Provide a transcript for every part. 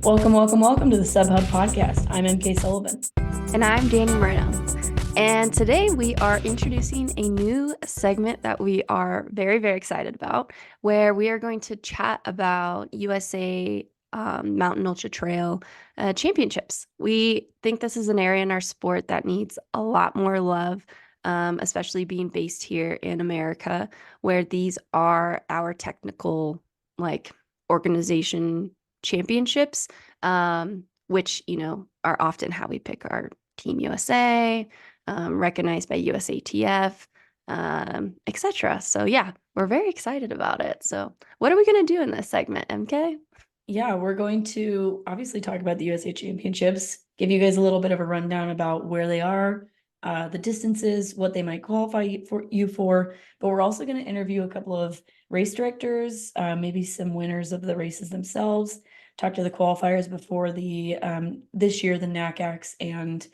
Welcome to the SubHub podcast. I'm MK Sullivan. And I'm Danny Moreno. And today we are introducing a new segment that we are very, very excited about, where we are going to chat about USA Mountain Ultra Trail championships. We think this is an area in our sport that needs a lot more love, especially being based here in America, where these are our technical, organization championships, which, are often how we pick our Team USA, recognized by USATF, etc. So yeah, we're very excited about it. So what are we going to do in this segment, MK? Yeah, we're going to obviously talk about the USA Championships, give you guys a little bit of a rundown about where they are, the distances, what they might qualify for, but we're also going to interview a couple of race directors, maybe some winners of the races themselves, talk to the qualifiers before the this year, the NACAX and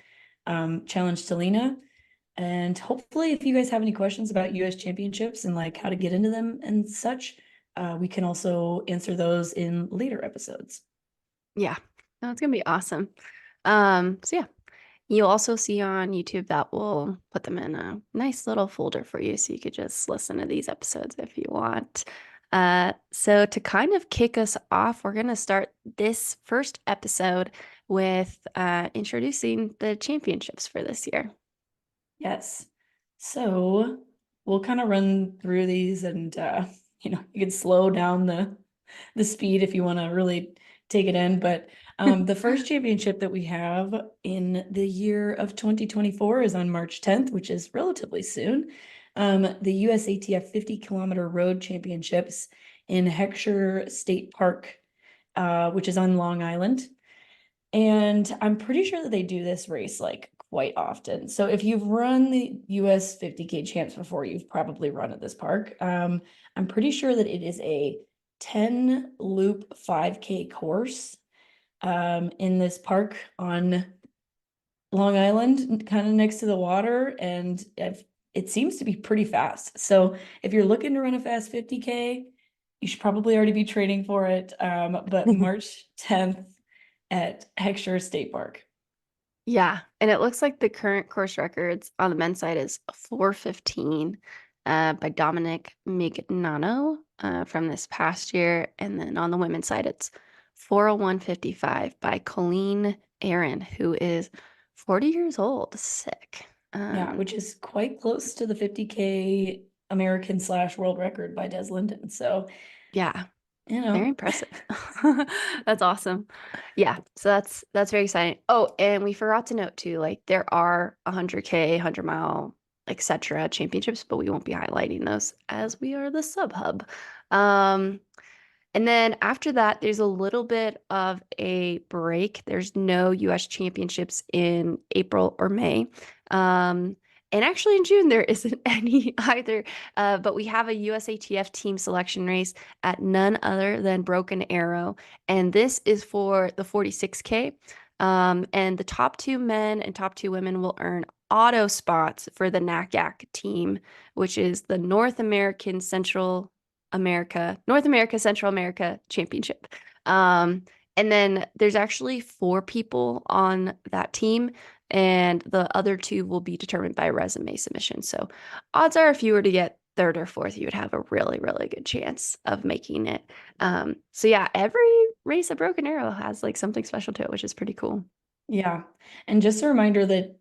Challenge Salina. And hopefully if you guys have any questions about US championships and like how to get into them and such, we can also answer those in later episodes. Yeah, that's going to be awesome. So yeah, you'll also see on YouTube that we'll put them in a nice little folder for you so you could just listen to these episodes if you want. So to kind of kick us off, we're going to start this first episode with introducing the championships for this year. Yes. So we'll kind of run through these and you can slow down the speed if you want to really take it in. But the first championship that we have in the year of 2024 is on March 10th, which is relatively soon. The USATF 50-kilometer road championships in Heckscher State Park, which is on Long Island. And I'm pretty sure that they do this race like quite often. So if you've run the US 50K champs before, you've probably run at this park. I'm pretty sure that it is a 10 loop 5K course in this park on Long Island, kind of next to the water. And it seems to be pretty fast. So if you're looking to run a fast 50K, you should probably already be training for it. But March 10th at Heckscher State Park. Yeah, and it looks like the current course records on the men's side is 4:15 by Dominic Mignano from this past year, and then on the women's side it's 4:01:55 by Colleen Aaron, who is 40 years old. Sick. Yeah, which is quite close to the 50K American / world record by Des Linden. So, yeah, you know, very impressive. That's awesome. Yeah, so that's very exciting. Oh, and we forgot to note too, like there are 100K, 100-mile, etc. championships, but we won't be highlighting those as we are the sub hub. And then after that, there's a little bit of a break. There's no US championships in April or May. And actually in June, there isn't any either. But we have a USATF team selection race at none other than Broken Arrow. And this is for the 46K. And the top 2 men and top 2 women will earn auto spots for the NACAC team, which is the North America Central America Championship. And then there's actually 4 people on that team, and the other 2 will be determined by resume submission. So odds are if you were to get 3rd or 4th, you would have a really, really good chance of making it. So yeah, every race at Broken Arrow has like something special to it, which is pretty cool. Yeah. And just a reminder that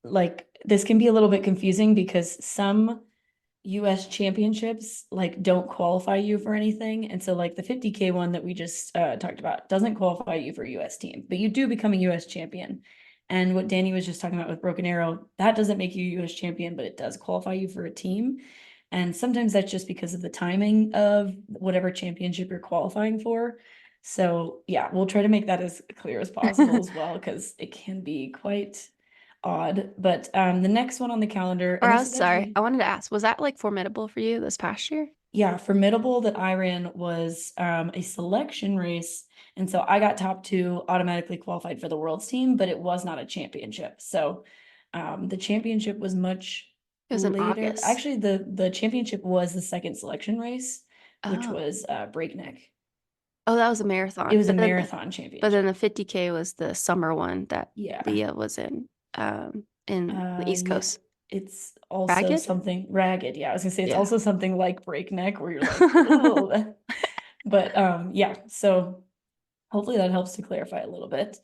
like this can be a little bit confusing because some US championships like don't qualify you for anything. And so like the 50K one that we just talked about doesn't qualify you for US team, but you do become a US champion. And what Danny was just talking about with Broken Arrow, that doesn't make you a US champion, but it does qualify you for a team. And sometimes that's just because of the timing of whatever championship you're qualifying for. So yeah, we'll try to make that as clear as possible as well, because it can be quite odd. But the next one on the calendar, Or and I this was is sorry, actually, I wanted to ask, was that like formidable for you this past year? yeah, formidable that I ran was a selection race. And so I got top 2, automatically qualified for the world's team, but it was not a championship. So the championship was much It was in later. August. Actually, the championship was the second selection race, which Oh. was breakneck. Oh, that was a It marathon. was a marathon But then championship. the 50K was the summer one that Yeah. Leah was in the East Yeah. Coast. It's also Ragged? something ragged. Yeah, I was gonna say it's Yeah. also something like breakneck where you're like, oh, but yeah, so hopefully that helps to clarify a little bit.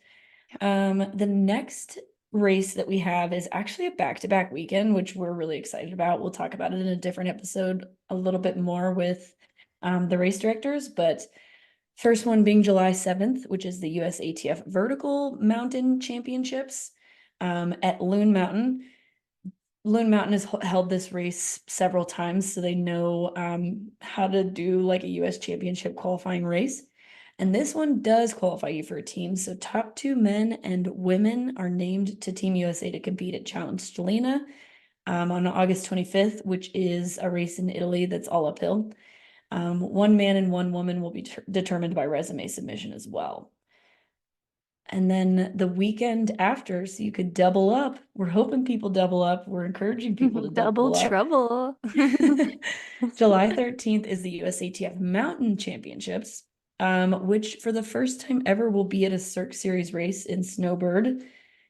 The next race that we have is actually a back-to-back weekend, which we're really excited about. We'll talk about it in a different episode a little bit more with the race directors, but first one being July 7th, which is the USATF Vertical Mountain Championships at Loon Mountain. Loon Mountain has held this race several times, so they know how to do like a US championship qualifying race. And this one does qualify you for a team. So top two men and women are named to Team USA to compete at Challenge Stellina on August 25th, which is a race in Italy that's all uphill. One man and one woman will be determined by resume submission as well. And then the weekend after, so you could double up. We're hoping people double up. We're encouraging people to Double double up. trouble. July 13th is the USATF Mountain Championships, which for the first time ever will be at a Cirque Series race in Snowbird,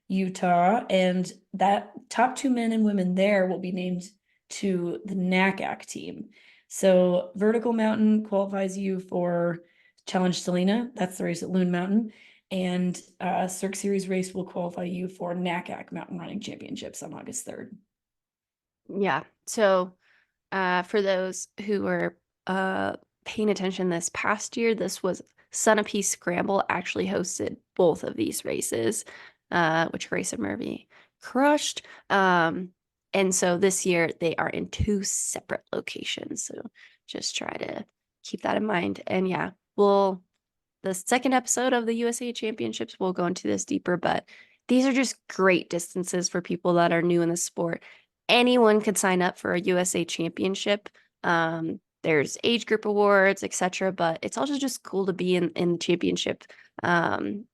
Utah. And that top two men and women there will be named to the NACAC team. So Vertical Mountain qualifies you for Challenge Selena. That's the race at Loon Mountain. And Cirque Series race will qualify you for NACAC Mountain Running Championships on August 3rd. Yeah. So for those who were paying attention this past year, this was Sunapee Scramble actually hosted both of these races, which Grace and Murphy crushed. And so this year they are in two separate locations. So just try to keep that in mind. And yeah, the second episode of the USA Championships will go into this deeper, but these are just great distances for people that are new in the sport. Anyone could sign up for a USA Championship. There's age group awards, etc. But it's also just cool to be in the championship,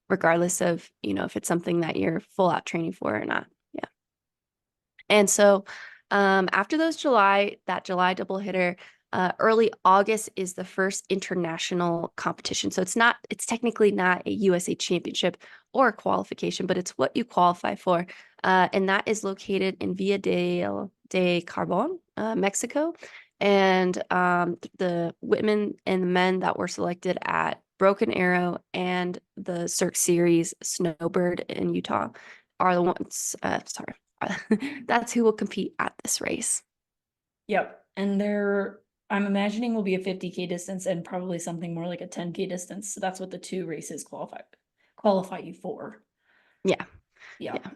regardless of if it's something that you're full out training for or not. Yeah. And so after that July double hitter, early August is the first international competition. So it's technically not a USA championship or a qualification, but it's what you qualify for. And that is located in Villa de Carbon, Mexico. And the women and the men that were selected at Broken Arrow and the Cirque Series Snowbird in Utah are the ones, sorry, that's who will compete at this race. Yep. And I'm imagining will be a 50K distance and probably something more like a 10K distance. So that's what the two races qualify you for. Yeah. Yeah. Yeah.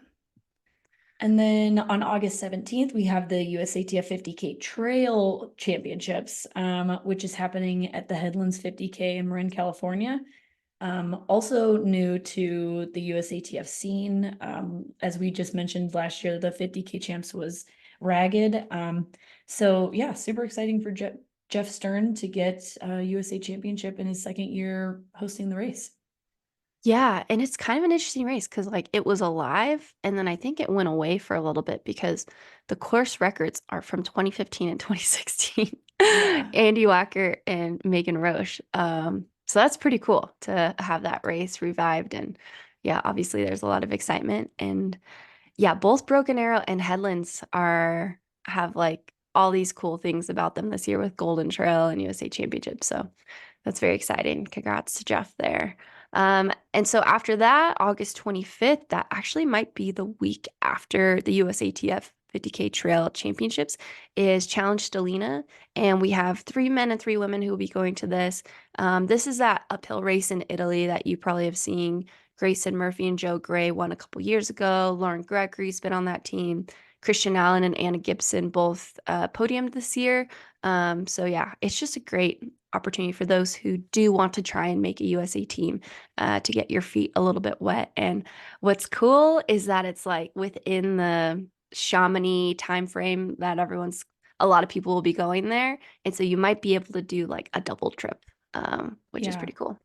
And then on August 17th, we have the USATF 50K Trail Championships, which is happening at the Headlands 50K in Marin, California. Also new to the USATF scene, as we just mentioned last year, the 50K champs was Ragged. So yeah, super exciting for Jeff Stern to get a USA championship in his second year hosting the race. Yeah, and it's kind of an interesting race because like it was alive and then I think it went away for a little bit because the course records are from 2015 and 2016. Yeah. Andy Wacker and Megan Roche. So that's pretty cool to have that race revived. And yeah, obviously there's a lot of excitement. And yeah, both Broken Arrow and Headlands have like all these cool things about them this year with Golden Trail and USA Championship. So that's very exciting. Congrats to Jeff there. And so after that, August 25th, that actually might be the week after the USATF 50K Trail Championships, is Challenge Stellina. And we have 3 men and 3 women who will be going to this. This is that uphill race in Italy that you probably have seen. Grayson Murphy and Joe Gray won a couple years ago. Lauren Gregory's been on that team. Christian Allen and Anna Gibson both podiumed this year. So yeah, it's just a great opportunity for those who do want to try and make a USA team to get your feet a little bit wet. And what's cool is that it's like within the Chamonix time frame that a lot of people will be going there. And so you might be able to do like a double trip, which is Yeah. pretty cool.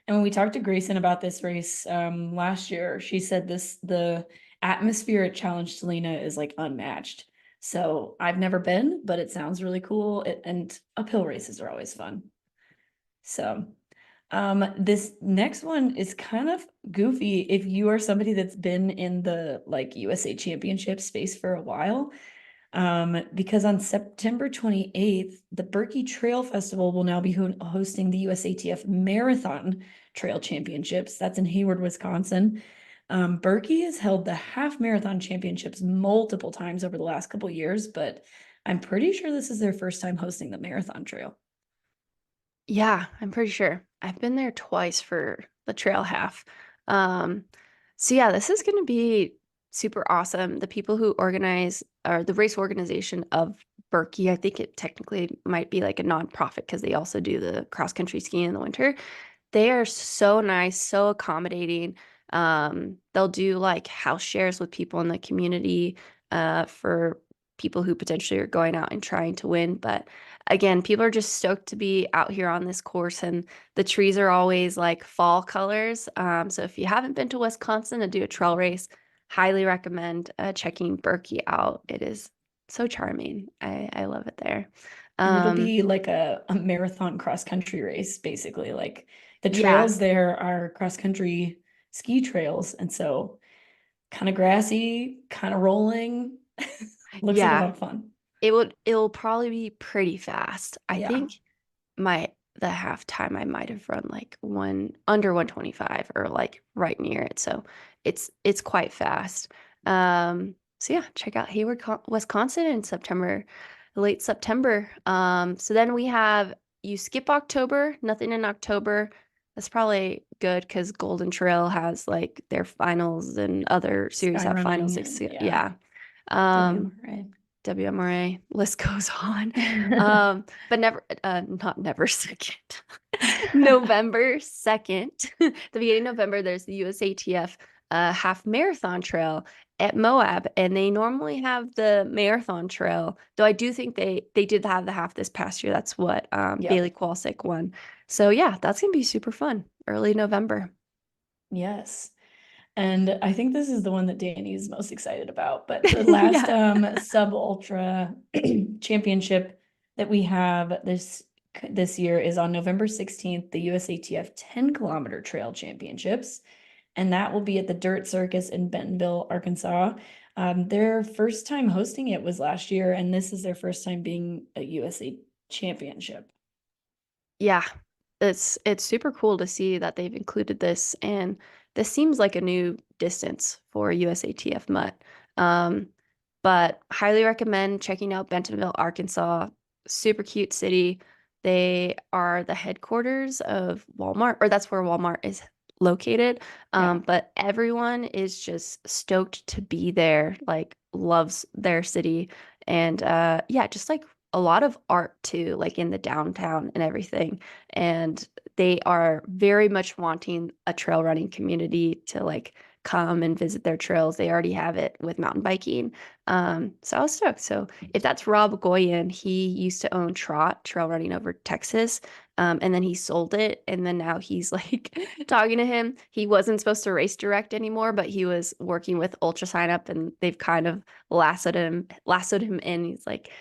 And when we talked to Grayson about this race last year, she said the atmosphere at Challenge Selena is like unmatched. So I've never been, but it sounds really cool. And uphill races are always fun. So this next one is kind of goofy if you are somebody that's been in the like USA Championship space for a while. Because on September 28th, the Berkey Trail Festival will now be hosting the USATF Marathon Trail Championships. That's in Hayward, Wisconsin. Berkey has held the half marathon championships multiple times over the last couple years, but I'm pretty sure this is their first time hosting the marathon trail. Yeah, I'm pretty sure. I've been there twice for the trail half. Um, so yeah, this is going to be super awesome. The people who organize or the race organization of Berkey, I think it technically might be like a nonprofit because they also do the cross country skiing in the winter. They are so nice, so accommodating. They'll do like house shares with people in the community for people who potentially are going out and trying to win. But again, people are just stoked to be out here on this course, and the trees are always like fall colors. So if you haven't been to Wisconsin to do a trail race, highly recommend checking Berkey out. It is so charming. I love it there. And it'll Um, be like a marathon cross country race, basically. Like the yeah, trails there are cross country ski trails. And so kind of grassy, kind of rolling. Looks like a yeah. lot of fun. It'll probably be pretty fast. I Yeah. think my the half time I might have run like one under 125 or like right near it. So it's quite fast. So yeah, check out Hayward, Wisconsin in September, late September. So then we have you skip October, nothing in October. That's probably good because Golden Trail has like their finals and other series Sky have finals. running and yeah, Yeah. Um, WMRA. WMRA list goes on. But never, not never second. November 2nd, the beginning of November, there's the USATF half marathon trail at Moab, and they normally have the marathon trail. Though I do think they did have the half this past year. That's what Bailey Yep. Kowalczyk won. So yeah, that's gonna be super fun. Early November. Yes. And I think this is the one that Danny is most excited about. But the last Yeah. sub ultra championship that we have this year is on November 16th, the USATF 10-kilometer trail championships. And that will be at the Dirt Circus in Bentonville, Arkansas. Their first time hosting it was last year, and this is their first time being a USA championship. Yeah, it's super cool to see that they've included this, and this seems like a new distance for USATF Mutt. Um, but highly recommend checking out Bentonville, Arkansas. Super cute city. They are the headquarters of Walmart, or that's where Walmart is located. Yeah. But everyone is just stoked to be there, like loves their city. And yeah, just like a lot of art too, like in the downtown and everything. And they are very much wanting a trail running community to like come and visit their trails. They already have it with mountain biking. So I was stoked. So if that's Rob Goyen, he used to own Trot Trail Running over Texas. And then he sold it. And then now he's like talking to him. He wasn't supposed to race direct anymore, but he was working with Ultra Sign Up and they've kind of lassoed him in. He's like,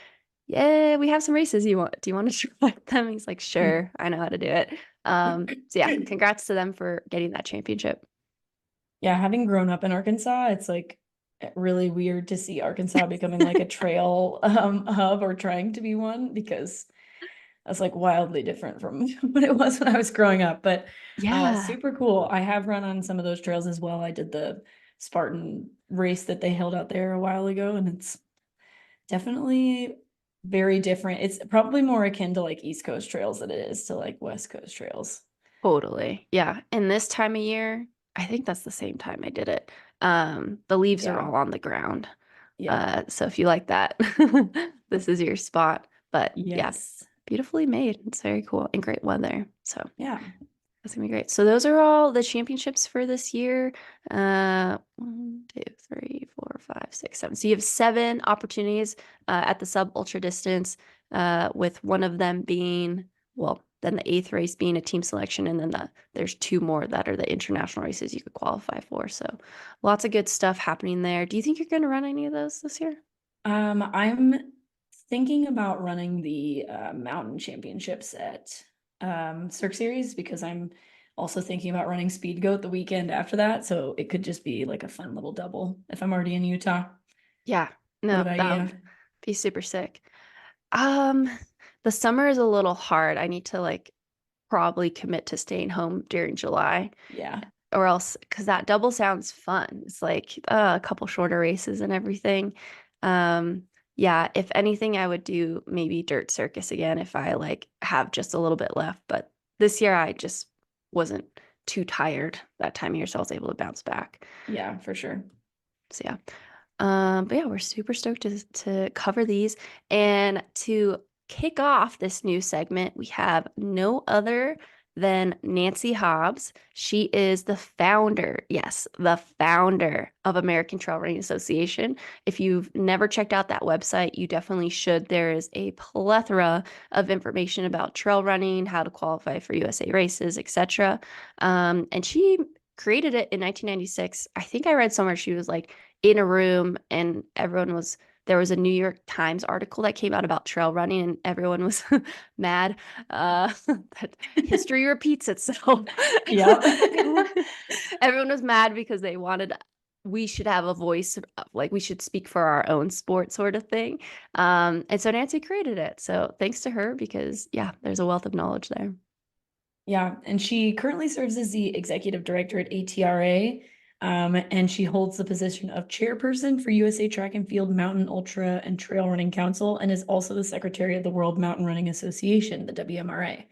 yeah, we have some races do you want to try them? He's like, sure, I know how to do it. So yeah, congrats to them for getting that championship. Yeah, having grown up in Arkansas, it's like really weird to see Arkansas becoming like a trail hub or trying to be one because that's like wildly different from what it was when I was growing up. But Yeah, super cool. I have run on some of those trails as well. I did the Spartan race that they held out there a while ago, and it's definitely very different. It's probably more akin to like East Coast trails than it is to like West Coast trails. totally. Yeah. And this time of year, I think that's the same time I did it. The leaves are Yeah. all on the ground. Yep. So if you like that, this is your spot. But yeah, Yes. beautifully made. It's very cool and great weather. So Yeah. that's gonna be great. So those are all the championships for this year. 1, 2, 3, 4, 5, 6, 7. So you have 7 opportunities at the sub ultra distance, with one of them being, well, then the eighth race being a team selection, and then there's 2 more that are the international races you could qualify for. So lots of good stuff happening there. Do you think you're gonna run any of those this year? I'm thinking about running the mountain championships at Cirque Series because I'm also thinking about running Speed Goat the weekend after that. So it could just be like a fun little double if I'm already in Utah. Yeah, What no, about that you? would be super sick. Um, the summer is a little hard. I need to like probably commit to staying home during July Yeah. or else because that double sounds fun. It's like a couple shorter races and everything. Um, yeah, if anything, I would do maybe dirt circus again if I like have just a little bit left. But this year I just wasn't too tired that time of year, so I was able to bounce back. Yeah, for sure. So yeah. But yeah, we're super stoked to cover these. And to kick off this new segment, we have no other than Nancy Hobbs. She is the founder, yes, the founder of American Trail Running Association. If you've never checked out that website, you definitely should. There is a plethora of information about trail running, how to qualify for USA races, etc. And she created it in 1996. I think I read somewhere she was like in a room and there was a New York Times article that came out about trail running and everyone was mad that history repeats itself. Yep. Everyone was mad because we should have a voice, like we should speak for our own sport sort of thing. And so Nancy created it. So thanks to her because yeah, there's a wealth of knowledge there. Yeah, and she currently serves as the executive director at ATRA, and she holds the position of chairperson for USA Track and Field Mountain Ultra and Trail Running Council, and is also the secretary of the World Mountain Running Association, the WMRA.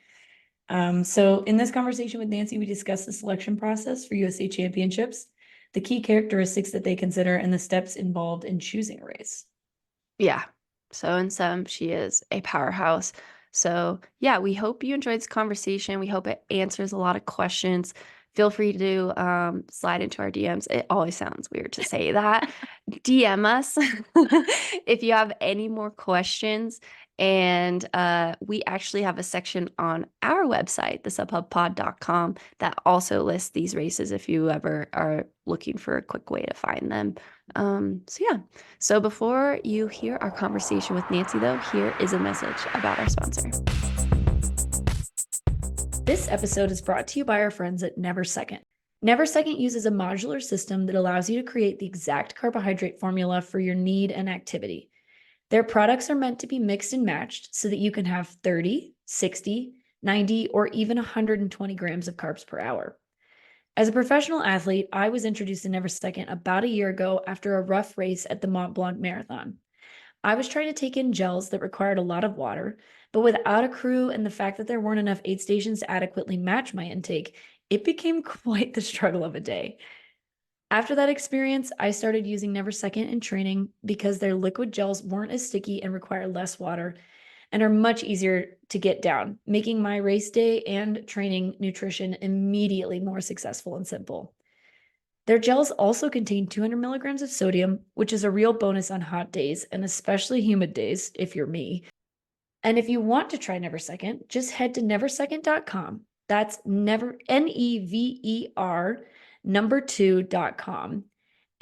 So in this conversation with Nancy, we discussed the selection process for USA Championships, the key characteristics that they consider, and the steps involved in choosing a race. Yeah. So in sum, she is a powerhouse. So yeah, we hope you enjoyed this conversation. We hope it answers a lot of questions. Feel free to slide into our DMs. It always sounds weird to say that. DM us if you have any more questions. And we actually have a section on our website, thesubhubpod.com, that also lists these races if you ever are looking for a quick way to find them. So yeah. So before you hear our conversation with Nancy, though, here is a message about our sponsor. This episode is brought to you by our friends at Never Second. Never Second uses a modular system that allows you to create the exact carbohydrate formula for your need and activity. Their products are meant to be mixed and matched so that you can have 30, 60, 90, or even 120 grams of carbs per hour. As a professional athlete, I was introduced to Never Second about a year ago after a rough race at the Mont Blanc Marathon. I was trying to take in gels that required a lot of water, but without a crew and the fact that there weren't enough aid stations to adequately match my intake, it became quite the struggle of a day. After that experience, I started using Never Second in training because their liquid gels weren't as sticky and require less water and are much easier to get down, making my race day and training nutrition immediately more successful and simple. Their gels also contain 200 milligrams of sodium, which is a real bonus on hot days and especially humid days, if you're me. And if you want to try Never Second, just head to neversecond.com. That's never, NEVER number 2.com.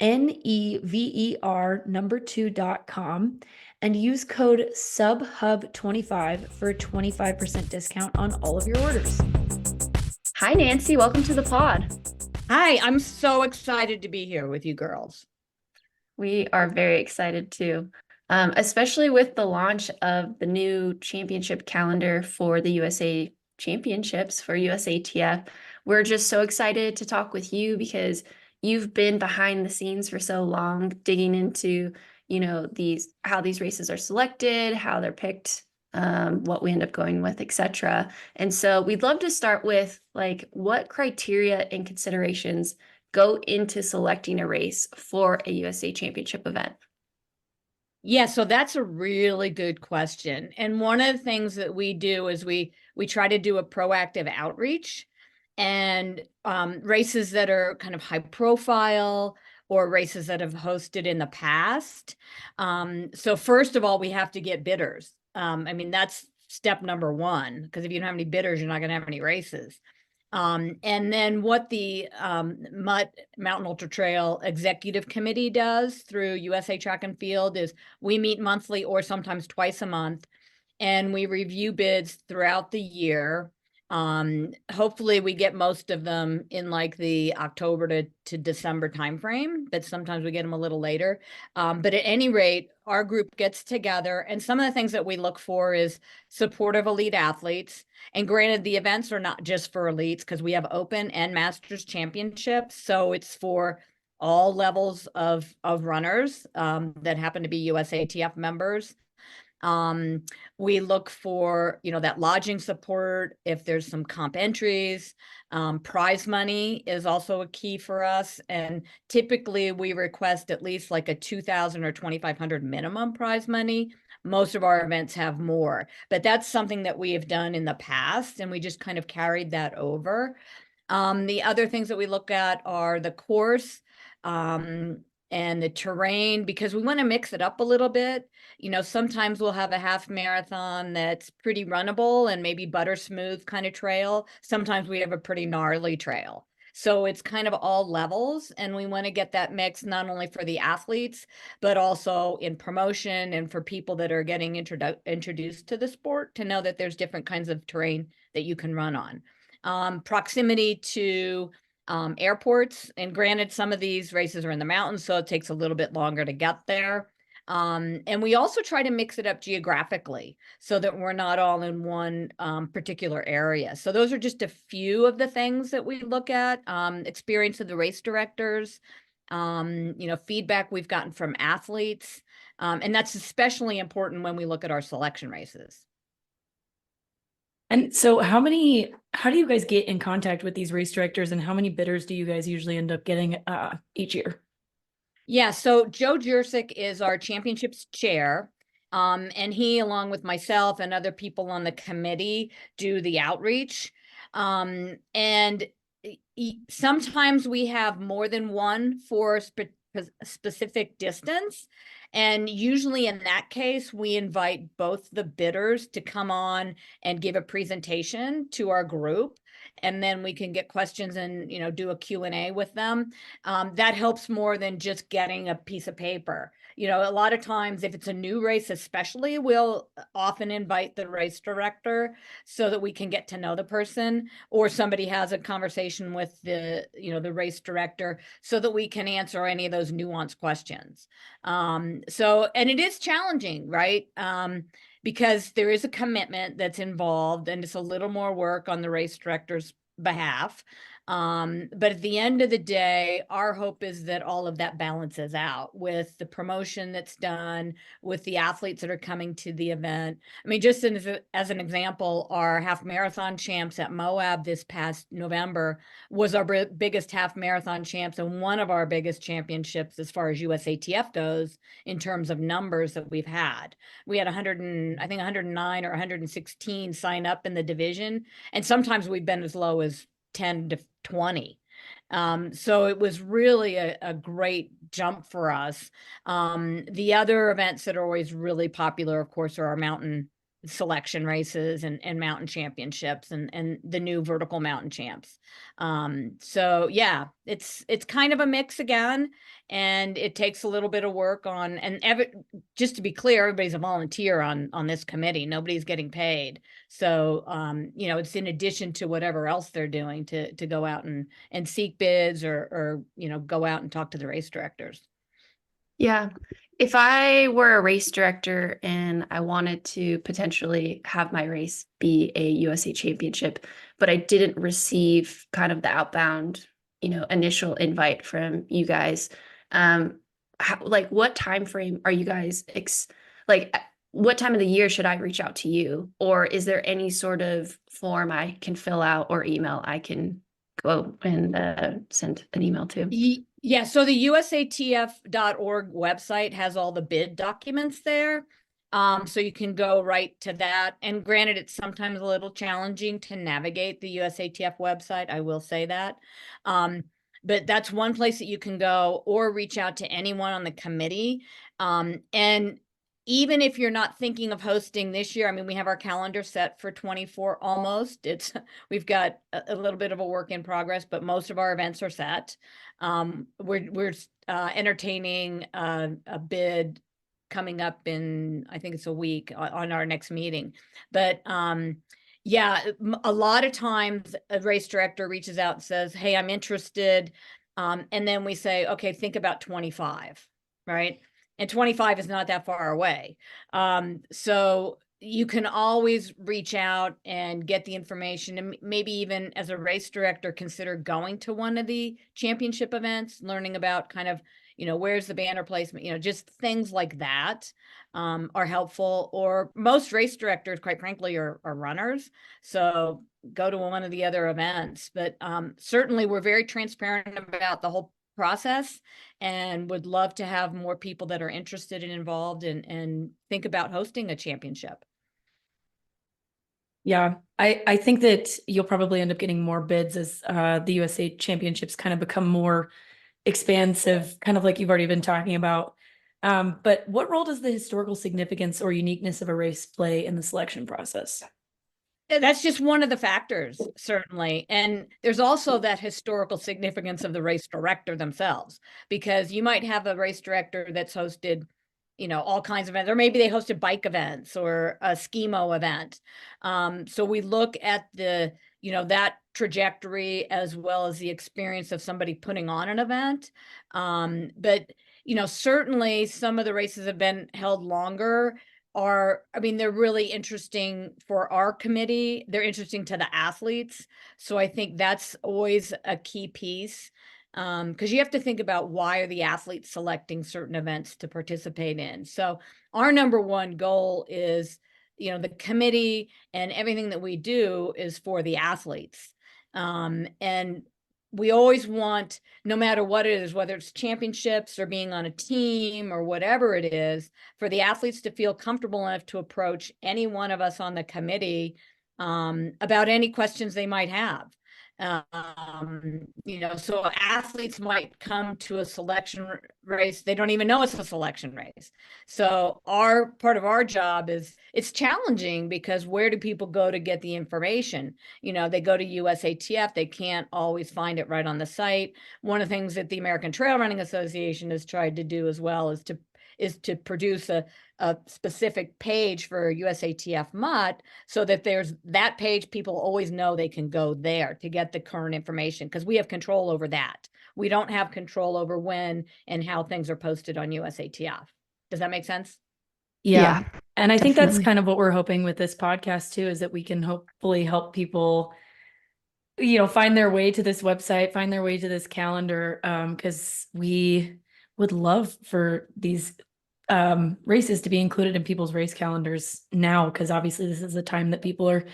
NEVER number 2.com and use code SUBHUB25 for a 25% discount on all of your orders. Hi, Nancy. Welcome to the pod. Hi, I'm so excited to be here with you girls. We are very excited too, especially with the launch of the new championship calendar for the USA Championships for USATF. We're just so excited to talk with you because you've been behind the scenes for so long, digging into, how these races are selected, how they're picked, what we end up going with, etc. And so we'd love to start with like what criteria and considerations go into selecting a race for a USA Championship event? Yeah, so that's a really good question. And one of the things that we do is we try to do a proactive outreach and races that are kind of high profile or races that have hosted in the past. So first of all, we have to get bidders. I mean, that's step number one, because if you don't have any bidders, you're not going to have any races. And then what the Mountain Ultra Trail Executive Committee does through USA Track and Field is we meet monthly or sometimes twice a month, and we review bids throughout the year. Hopefully we get most of them in like the October to December timeframe, but sometimes we get them a little later. But at any rate, our group gets together, and some of the things that we look for is supportive elite athletes. And granted, the events are not just for elites because we have open and masters championships. So it's for all levels of runners that happen to be USATF members. We look for, that lodging support, if there's some comp entries. Prize money is also a key for us. And typically we request at least like a 2,000 or 2,500 minimum prize money. Most of our events have more, but that's something that we have done in the past, and we just kind of carried that over. The other things that we look at are the course, and the terrain, because we want to mix it up a little bit. Sometimes we'll have a half marathon that's pretty runnable and maybe butter smooth kind of trail. Sometimes we have a pretty gnarly trail. So it's kind of all levels, and we want to get that mix not only for the athletes, but also in promotion and for people that are getting introduced to the sport to know that there's different kinds of terrain that you can run on. Proximity to airports, and granted, some of these races are in the mountains, so it takes a little bit longer to get there. And we also try to mix it up geographically so that we're not all in one particular area. So those are just a few of the things that we look at. Experience of the race directors, feedback we've gotten from athletes. And that's especially important when we look at our selection races. And so how do you guys get in contact with these race directors, and how many bidders do you guys usually end up getting each year? Yeah, so Joe Jursic is our championships chair. And he, along with myself and other people on the committee, do the outreach. And sometimes we have more than one for a specific distance. And usually in that case, we invite both the bidders to come on and give a presentation to our group. And then we can get questions and, do a Q&A with them. That helps more than just getting a piece of paper. A lot of times if it's a new race, especially, we'll often invite the race director so that we can get to know the person, or somebody has a conversation with the race director so that we can answer any of those nuanced questions. And it is challenging, right? Because there is a commitment that's involved, and it's a little more work on the race director's behalf. But at the end of the day, our hope is that all of that balances out with the promotion that's done, with the athletes that are coming to the event. I mean, just as an example, our half marathon champs at Moab this past November was our biggest half marathon champs, and one of our biggest championships as far as USATF goes in terms of numbers that we've had. We had 109 or 116 sign up in the division, and sometimes we've been as low as 10 to 20. So it was really a great jump for us. The other events that are always really popular, of course, are our mountain selection races and mountain championships and the new vertical mountain champs. So yeah, it's kind of a mix again, and it takes a little bit of work on, and just to be clear, everybody's a volunteer on this committee. Nobody's getting paid. So, it's in addition to whatever else they're doing to go out and seek bids or go out and talk to the race directors. Yeah. If I were a race director and I wanted to potentially have my race be a USA championship, but I didn't receive kind of the outbound, initial invite from you guys, what time frame are you guys what time of the year should I reach out to you? Or is there any sort of form I can fill out or email I can go and send an email to? Yeah, so the USATF.org website has all the bid documents there. So you can go right to that. And granted, it's sometimes a little challenging to navigate the USATF website, I will say that. But that's one place that you can go, or reach out to anyone on the committee. And even if you're not thinking of hosting this year, I mean, we have our calendar set for 24 almost. We've got a little bit of a work in progress, but most of our events are set. We're entertaining a bid coming up in, I think it's a week on our next meeting. But yeah, a lot of times a race director reaches out and says, hey, I'm interested. And then we say, okay, think about 25, right? And 25 is not that far away. So you can always reach out and get the information, and maybe even as a race director, consider going to one of the championship events, learning about kind of, where's the banner placement, just things like that are helpful. Or most race directors, quite frankly, are runners. So go to one of the other events. But certainly we're very transparent about the whole process and would love to have more people that are interested and involved and think about hosting a championship. Yeah, I think that you'll probably end up getting more bids as the USA Championships kind of become more expansive, kind of like you've already been talking about. But what role does the historical significance or uniqueness of a race play in the selection process? That's just one of the factors, certainly. And there's also that historical significance of the race director themselves, because you might have a race director that's hosted, all kinds of events, or maybe they hosted bike events or a skimo event. So we look at that trajectory as well as the experience of somebody putting on an event. But certainly some of the races have been held longer. They're really interesting for our committee. They're interesting to the athletes. So I think that's always a key piece. Because you have to think about, why are the athletes selecting certain events to participate in? So our number one goal is, the committee and everything that we do is for the athletes. And we always want, no matter what it is, whether it's championships or being on a team or whatever it is, for the athletes to feel comfortable enough to approach any one of us on the committee about any questions they might have. So athletes might come to a selection race. They don't even know it's a selection race. So part of our job is, it's challenging, because where do people go to get the information? They go to USATF. They can't always find it right on the site. One of the things that the American Trail Running Association has tried to do as well is to produce a specific page for USATF MUT, so that there's that page, people always know they can go there to get the current information, because we have control over that. We don't have control over when and how things are posted on USATF. Does that make sense? Yeah. And I think that's definitely. kind of what we're hoping with this podcast too, is that we can hopefully help people, find their way to this website, find their way to this calendar. Because we would love for these races to be included in people's race calendars now, because obviously this is the time that people are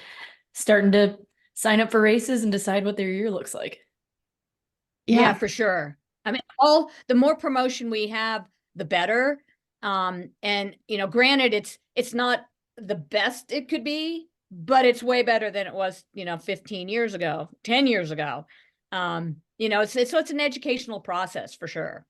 starting to sign up for races and decide what their year looks like. Yeah, for sure. The more promotion we have, the better. And granted, it's not the best it could be, but it's way better than it was, 15 years ago, 10 years ago. It's an educational process for sure.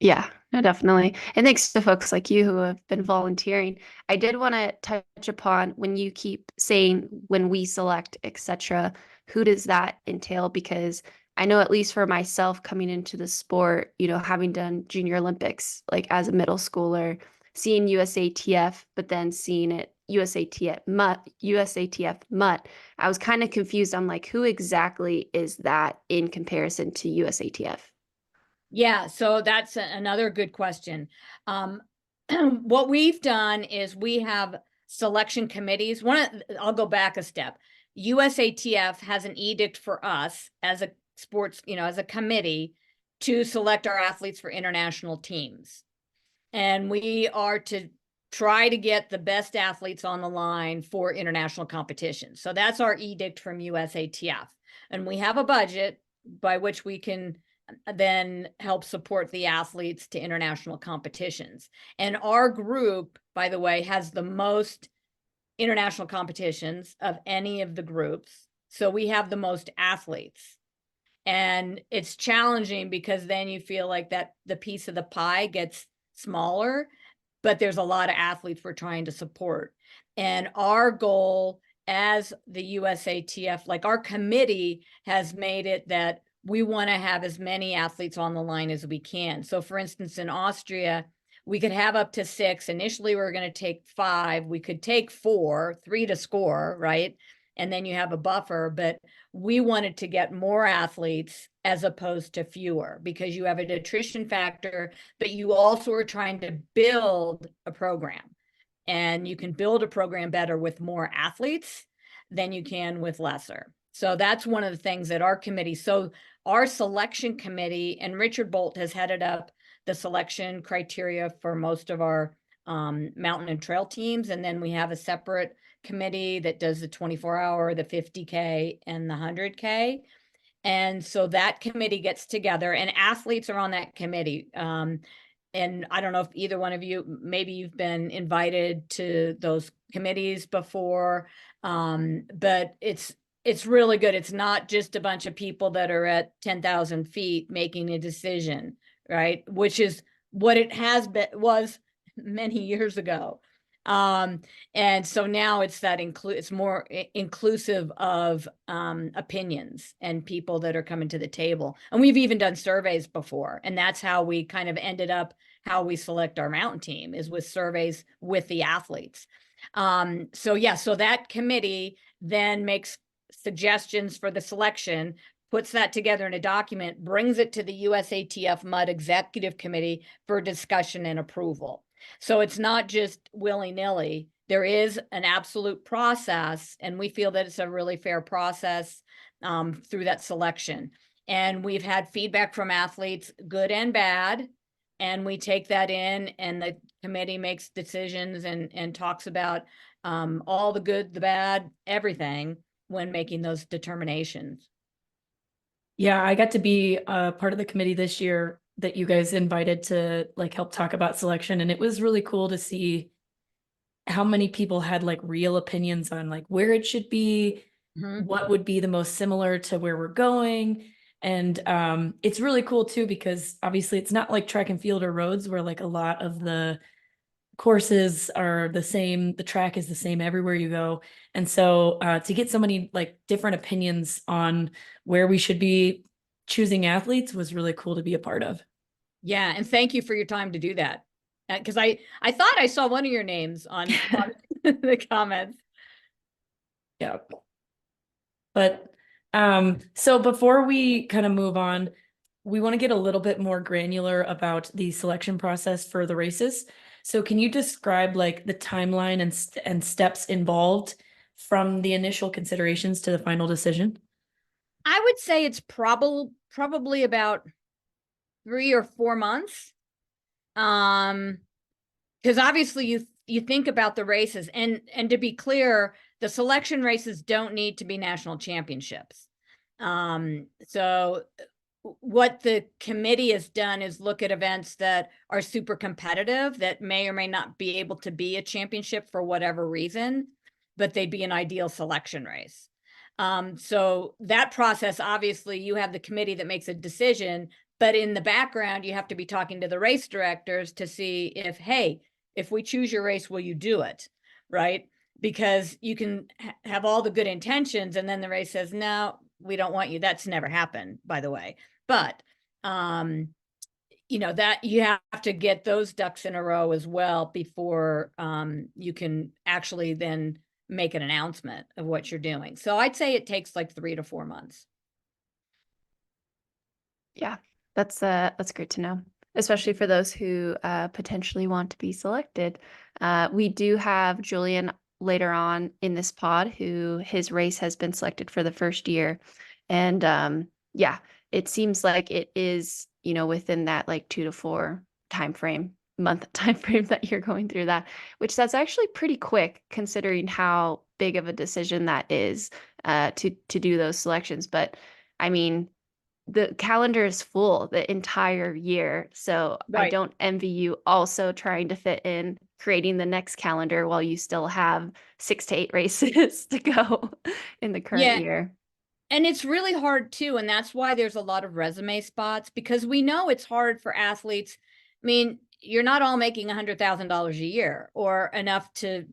Yeah, no, definitely. And thanks to folks like you who have been volunteering. I did want to touch upon, when you keep saying when we select, etc., who does that entail? Because I know, at least for myself, coming into the sport, having done Junior Olympics, like as a middle schooler, seeing USATF, but then seeing it USATF MUT, I was kind of confused. I'm like, who exactly is that in comparison to USATF? Yeah, so that's another good question. What we've done is we have selection committees. I'll go back a step. USATF has an edict for us as a sports, as a committee, to select our athletes for international teams. And we are to try to get the best athletes on the line for international competitions. So that's our edict from USATF. And we have a budget by which we can then help support the athletes to international competitions. And our group, by the way, has the most international competitions of any of the groups. So we have the most athletes. And it's challenging, because then you feel like that the piece of the pie gets smaller. but there's a lot of athletes we're trying to support. And our goal as the USATF, like our committee has made it that we want to have as many athletes on the line as we can. So for instance, in Austria, we could have up to 6. Initially, we were going to take 5. We could take 4, 3 to score, right? And then you have a buffer, but we wanted to get more athletes as opposed to fewer, because you have an attrition factor, but you also are trying to build a program. And you can build a program better with more athletes than you can with lesser. So that's one of the things that our committee, so our selection committee, and Richard Bolt has headed up the selection criteria for most of our mountain and trail teams. And then we have a separate committee that does the 24-hour, the 50K, and the 100K. And so that committee gets together, and athletes are on that committee. And I don't know if either one of you, maybe you've been invited to those committees before, but it's really good. It's not just a bunch of people that are at 10,000 feet making a decision, right? Which is what it was many years ago. And so now it's that it's more inclusive of opinions and people that are coming to the table. And we've even done surveys before, and that's how we kind of ended up how we select our mountain team, is with surveys with the athletes. So yeah, so that committee then makes suggestions for the selection, puts that together in a document, brings it to the USATF MUD Executive Committee for discussion and approval. So it's not just willy-nilly. There is an absolute process, and we feel that it's a really fair process through that selection. And we've had feedback from athletes, good and bad, and we take that in, and the committee makes decisions and talks about all the good, the bad, everything when making those determinations. Yeah, I got to be a part of the committee this year that you guys invited to like help talk about selection. And it was really cool to see how many people had like real opinions on like where it should be, what would be the most similar to where we're going. And it's really cool too, because obviously it's not like track and field or roads where like a lot of the courses are the same, the track is the same everywhere you go. And so to get so many like different opinions on where we should be choosing athletes was really cool to be a part of. Yeah, and thank you for your time to do that. Because I thought I saw one of your names on the comments. Yeah. But so before we kind of move on, we want to get a little bit more granular about the selection process for the races. So can you describe like the timeline and steps involved from the initial considerations to the final decision? I would say it's probably about 3 or 4 months. Because obviously you think about the races, and to be clear, the selection races don't need to be national championships. So what the committee has done is look at events that are super competitive, that may or may not be able to be a championship for whatever reason, but they'd be an ideal selection race. So that process, obviously you have the committee that makes a decision, but in the background, you have to be talking to the race directors to see if, hey, if we choose your race, will you do it? Right? Because you can have all the good intentions, and then the race says, no, we don't want you. That's never happened, by the way. But, that you have to get those ducks in a row as well before you can actually then make an announcement of what you're doing. So I'd say it takes like 3 to 4 months. Yeah, that's great to know, especially for those who potentially want to be selected. We do have Julian later on in this pod who his race has been selected for the first year. And yeah, it seems like it is, within that like 2 to 4 month time frame that you're going through that, which that's actually pretty quick considering how big of a decision that is to do those selections. But I mean, the calendar is full the entire year. So I Right. don't envy you also trying to fit in creating the next calendar while you still have 6 to 8 races to go in the current year. And it's really hard too. And that's why there's a lot of resume spots, because we know it's hard for athletes. I mean, you're not all making $100,000 a year or enough to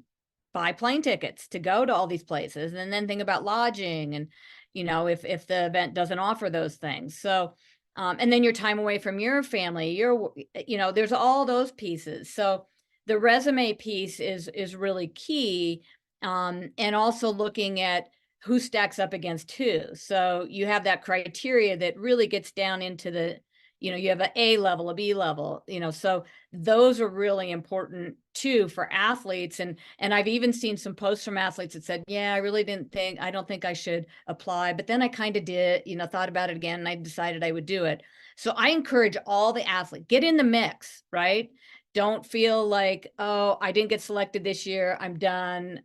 buy plane tickets to go to all these places, and then think about lodging and, if the event doesn't offer those things. So, and then your time away from your family, there's all those pieces. So the resume piece is really key. And also looking at who stacks up against who. So you have that criteria that really gets down into the, you have an A level, a B level, so those are really important too for athletes. And I've even seen some posts from athletes that said, yeah, I don't think I should apply, but then I kind of did, thought about it again, and I decided I would do it. So I encourage all the athletes, get in the mix, right? Don't feel like, oh, I didn't get selected this year, I'm done,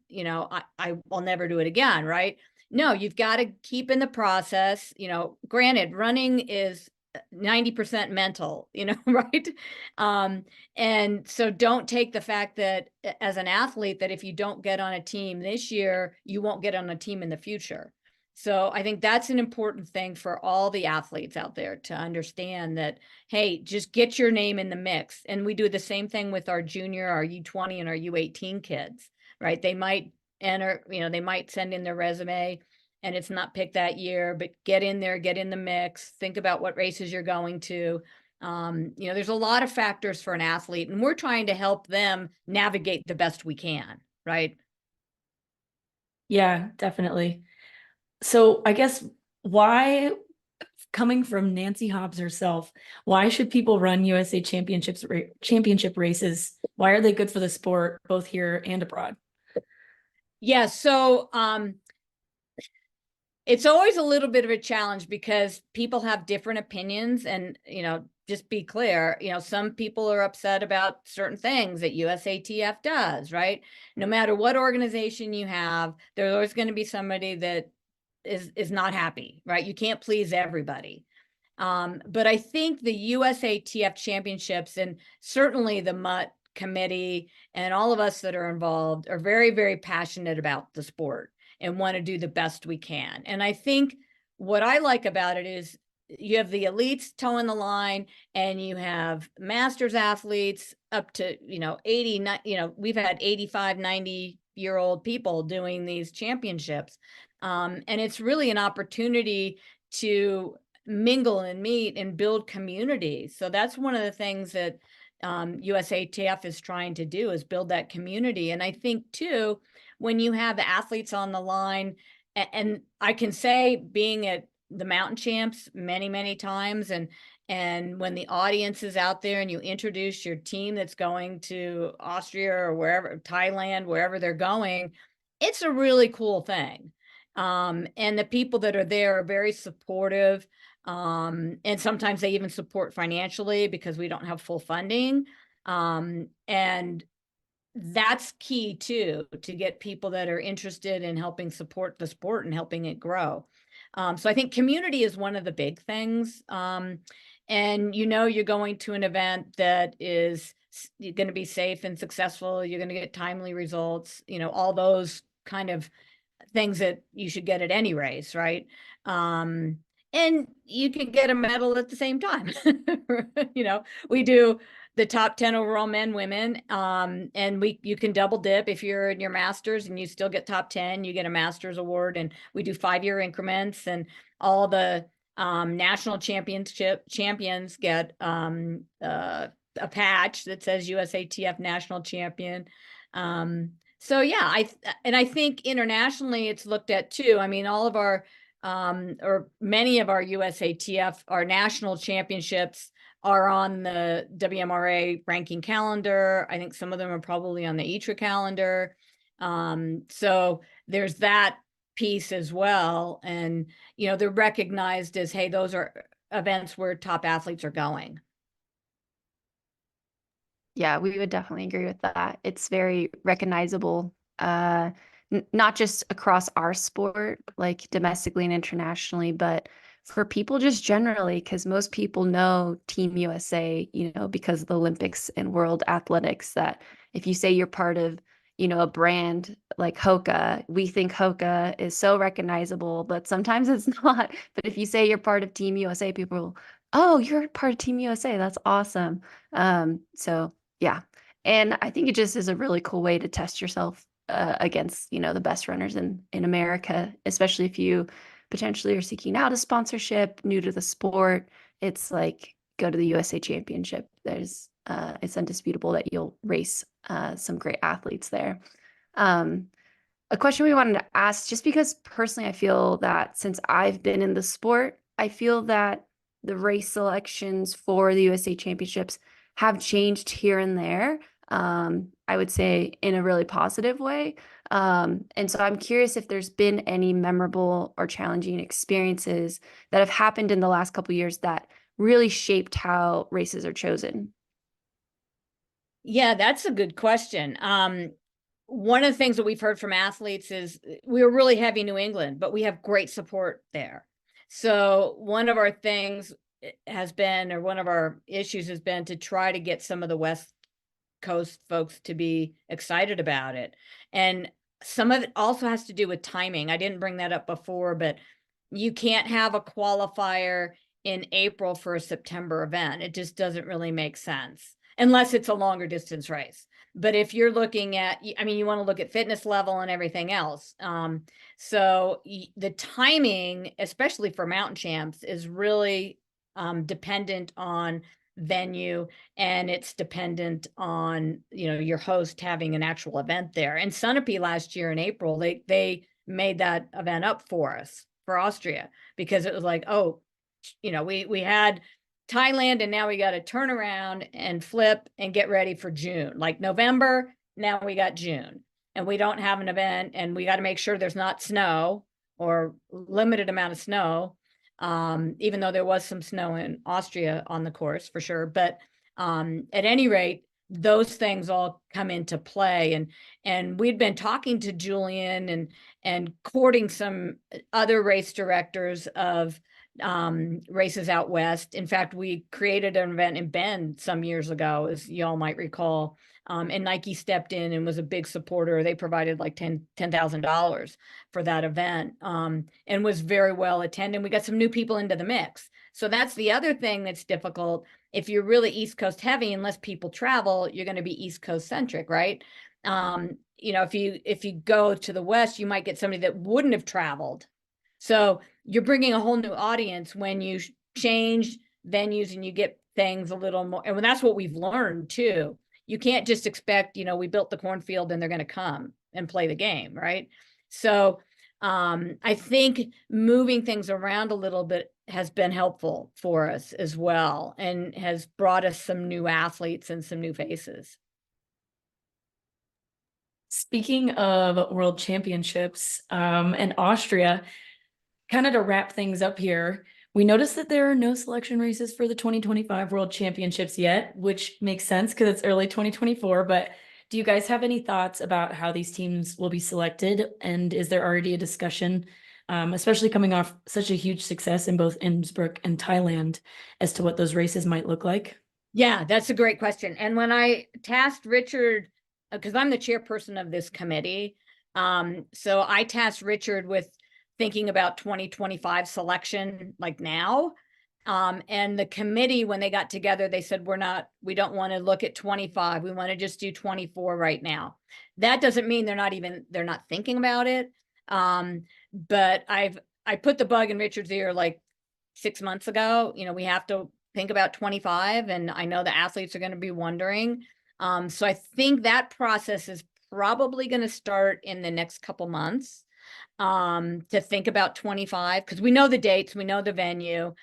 I'll never do it again, right? No, you've got to keep in the process. Granted, running is 90% mental, right? And so don't take the fact that as an athlete, that if you don't get on a team this year, you won't get on a team in the future. So I think that's an important thing for all the athletes out there to understand, that, hey, just get your name in the mix. And we do the same thing with our junior, our U20 and our U18 kids, right? They might enter, they might send in their resume and it's not picked that year, but get in there, get in the mix, think about what races you're going to. There's a lot of factors for an athlete, and we're trying to help them navigate the best we can, right? Yeah, definitely. So I guess why, coming from Nancy Hobbs herself, why should people run USA championship races? Why are they good for the sport, both here and abroad? Yeah, so it's always a little bit of a challenge because people have different opinions, and just be clear, some people are upset about certain things that USATF does, right? No matter what organization you have, there's always going to be somebody that is not happy, right? You can't please everybody. But I think the USATF championships, and certainly the MUT committee and all of us that are involved, are very, very passionate about the sport and want to do the best we can. And I think what I like about it is you have the elites toeing the line, and you have masters athletes up to, 80, we've had 85, 90-year-old people doing these championships. And it's really an opportunity to mingle and meet and build community. So that's one of the things that USATF is trying to do, is build that community. And I think too, when you have the athletes on the line, and I can say, being at the mountain champs many, many times, and when the audience is out there and you introduce your team that's going to Austria or wherever, Thailand, wherever they're going, it's a really cool thing. And the people that are there are very supportive. And sometimes they even support financially because we don't have full funding. And that's key too, to get people that are interested in helping support the sport and helping it grow. So I think community is one of the big things. And you're going to an event that is going to be safe and successful. You're going to get timely results, all those kind of things that you should get at any race, right? And you can get a medal at the same time. We do the top 10 overall men, women, and you can double dip. If you're in your masters and you still get top 10, you get a master's award. And we do 5-year increments, and all the national champions get a patch that says USATF national champion. So yeah, I think internationally it's looked at too. I mean, all of our or many of our USATF, our national championships, are on the WMRA ranking calendar. I think some of them are probably on the ITRA calendar. So there's that piece as well. And, they're recognized as, hey, those are events where top athletes are going. Yeah, we would definitely agree with that. It's very recognizable, not just across our sport, like domestically and internationally, but for people just generally, because most people know Team USA, because of the Olympics and World Athletics, that if you say you're part of, a brand like Hoka, we think Hoka is so recognizable, but sometimes it's not. But if you say you're part of Team USA, people Oh, you're part of Team USA. That's awesome. So yeah. And I think it just is a really cool way to test yourself against, the best runners in America, especially if you potentially are seeking out a sponsorship, new to the sport. It's like go to the USA Championship. It's undisputable that you'll race some great athletes there. Um, a question we wanted to ask, just because personally I feel that since I've been in the sport, I feel that the race selections for the USA Championships have changed here and there. I would say in a really positive way. And so I'm curious if there's been any memorable or challenging experiences that have happened in the last couple of years that really shaped how races are chosen. Yeah, that's a good question. One of the things that we've heard from athletes is we were really heavy New England, but we have great support there. So one of our things has been, or one of our issues has been to try to get some of the West Coast folks to be excited about it. And some of it also has to do with timing. I didn't bring that up before, but you can't have a qualifier in April for a September event. It just doesn't really make sense unless it's a longer distance race. But if you're looking at, I mean, you want to look at fitness level and everything else. So the timing, especially for mountain champs, is really dependent on venue, and it's dependent on, your host having an actual event there. And Sunapee last year in April, they made that event up for us for Austria, because it was like, oh, we had Thailand, and now we got to turn around and flip and get ready for June. Like November, now we got June, and we don't have an event, and we got to make sure there's not snow or limited amount of snow. Even though there was some snow in Austria on the course for sure. But at any rate, those things all come into play. And we'd been talking to Julian and courting some other race directors of races out west. In fact, we created an event in Bend some years ago, as y'all might recall. And Nike stepped in and was a big supporter. They provided like $10,000 for that event, and was very well attended. We got some new people into the mix. So that's the other thing that's difficult. If you're really East Coast heavy, unless people travel, you're going to be East Coast centric, right? If you go to the West, you might get somebody that wouldn't have traveled. So you're bringing a whole new audience when you change venues and you get things a little more. And that's what we've learned too. You can't just expect, we built the cornfield and they're going to come and play the game, right? So I think moving things around a little bit has been helpful for us as well, and has brought us some new athletes and some new faces. Speaking of world championships, and Austria, kind of to wrap things up here, we noticed that there are no selection races for the 2025 World Championships yet, which makes sense because it's early 2024. But do you guys have any thoughts about how these teams will be selected? And is there already a discussion, especially coming off such a huge success in both Innsbruck and Thailand, as to what those races might look like? Yeah, that's a great question. And when I tasked Richard, because I'm the chairperson of this committee, so I tasked Richard with thinking about 2025 selection like now. And the committee, when they got together, they said, we don't want to look at 25. We want to just do 24 right now. That doesn't mean they're not thinking about it. But I put the bug in Richard's ear like 6 months ago. We have to think about 25, and I know the athletes are going to be wondering. So I think that process is probably going to start in the next couple months, to think about 25, because we know the dates, we know the venue.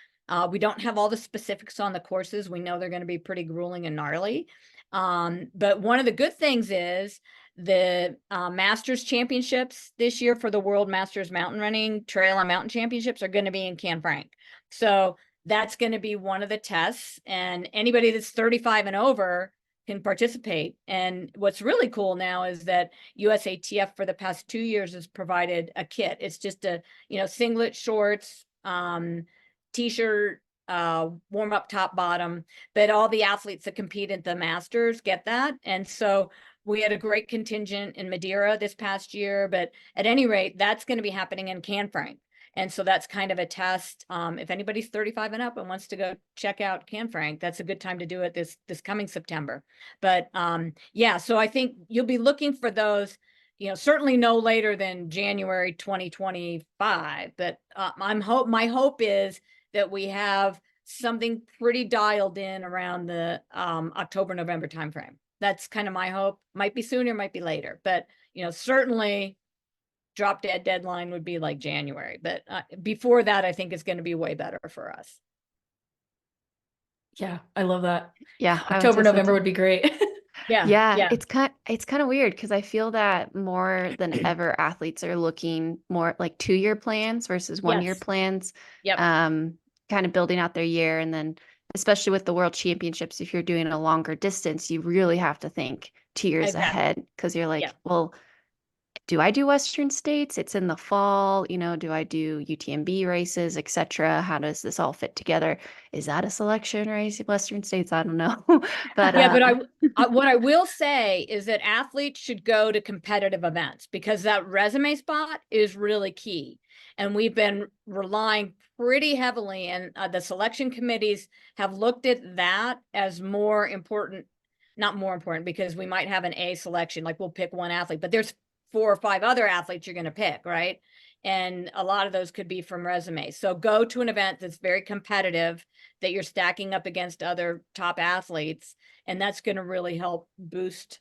We don't have all the specifics on the courses. We know they're going to be pretty grueling and gnarly. But one of the good things is the Masters Championships this year for the World Masters Mountain Running Trail and Mountain Championships are going to be in Canfranc. So that's going to be one of the tests, and anybody that's 35 and over can participate. And what's really cool now is that USATF for the past 2 years has provided a kit. It's just a, singlet, shorts, t-shirt, warm up top, bottom, but all the athletes that compete at the Masters get that. And so we had a great contingent in Madeira this past year, but at any rate, that's going to be happening in Canfranc. And so that's kind of a test. If anybody's 35 and up and wants to go check out CanFranc, that's a good time to do it this coming September. But yeah, so I think you'll be looking for those, certainly no later than January 2025. But my hope is that we have something pretty dialed in around the October, November timeframe. That's kind of my hope. Might be sooner, might be later, but certainly drop dead deadline would be like January. But before that, I think it's going to be way better for us. Yeah, I love that. Yeah, October, November would be great. Yeah. It's kind of weird because I feel that more than ever athletes are looking more like 2-year plans versus 1-year Yes. plans. Yep. Kind of building out their year, and then especially with the World Championships, if you're doing a longer distance, you really have to think 2 years ahead, because you're like, well, do I do Western States? It's in the fall, do I do UTMB races, etc.? How does this all fit together? Is that a selection race in Western States? I don't know. But yeah, but what I will say is that athletes should go to competitive events, because that resume spot is really key. And we've been relying pretty heavily, and the selection committees have looked at that as more important, not more important, because we might have an A selection, like we'll pick one athlete, but there's 4 or 5 other athletes you're going to pick, right? And a lot of those could be from resumes. So go to an event that's very competitive, that you're stacking up against other top athletes, and that's going to really help boost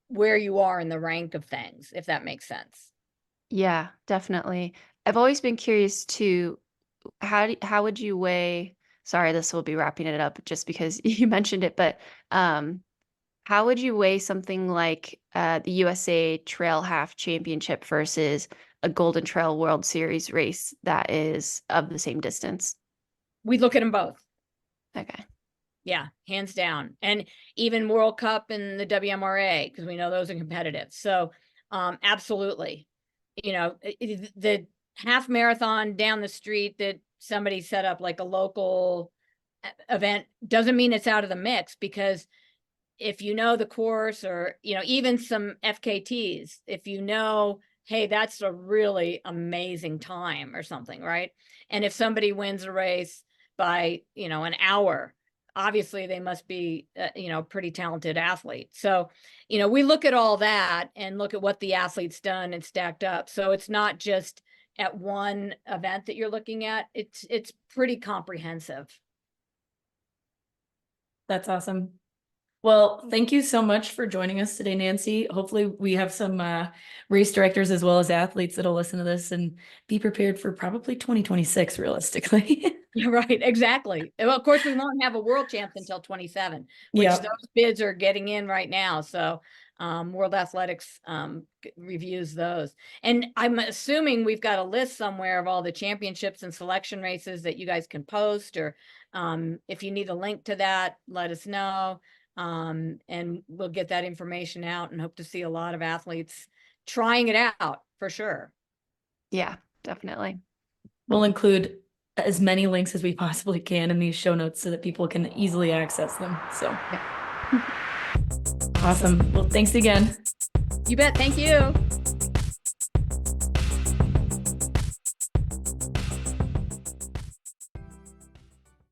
where you are in the rank of things, if that makes sense. yeah, definitely. I've always been curious to how would you weigh, sorry, this will be wrapping it up just because you mentioned it, but how would you weigh something like the USA Trail Half Championship versus a Golden Trail World Series race that is of the same distance? We look at them both. Okay. Yeah, hands down. And even World Cup and the WMRA, because we know those are competitive. So absolutely. The half marathon down the street that somebody set up, like a local event, doesn't mean it's out of the mix, because if you know the course, or even some FKTs, if hey, that's a really amazing time or something, right? And if somebody wins a race by an hour, obviously they must be pretty talented athlete. So we look at all that and look at what the athlete's done and stacked up. So it's not just at one event that you're looking at. It's pretty comprehensive. That's awesome. Well, thank you so much for joining us today, Nancy. Hopefully we have some race directors as well as athletes that'll listen to this and be prepared for probably 2026, realistically. Yeah, right. Exactly. Well, of course, we won't have a world champ until 27, which those bids are getting in right now. So World Athletics reviews those. And I'm assuming we've got a list somewhere of all the championships and selection races that you guys can post, or if you need a link to that, let us know. And we'll get that information out, and hope to see a lot of athletes trying it out for sure. Yeah, definitely. We'll include as many links as we possibly can in these show notes so that people can easily access them. So awesome. Well, thanks again. You bet. Thank you.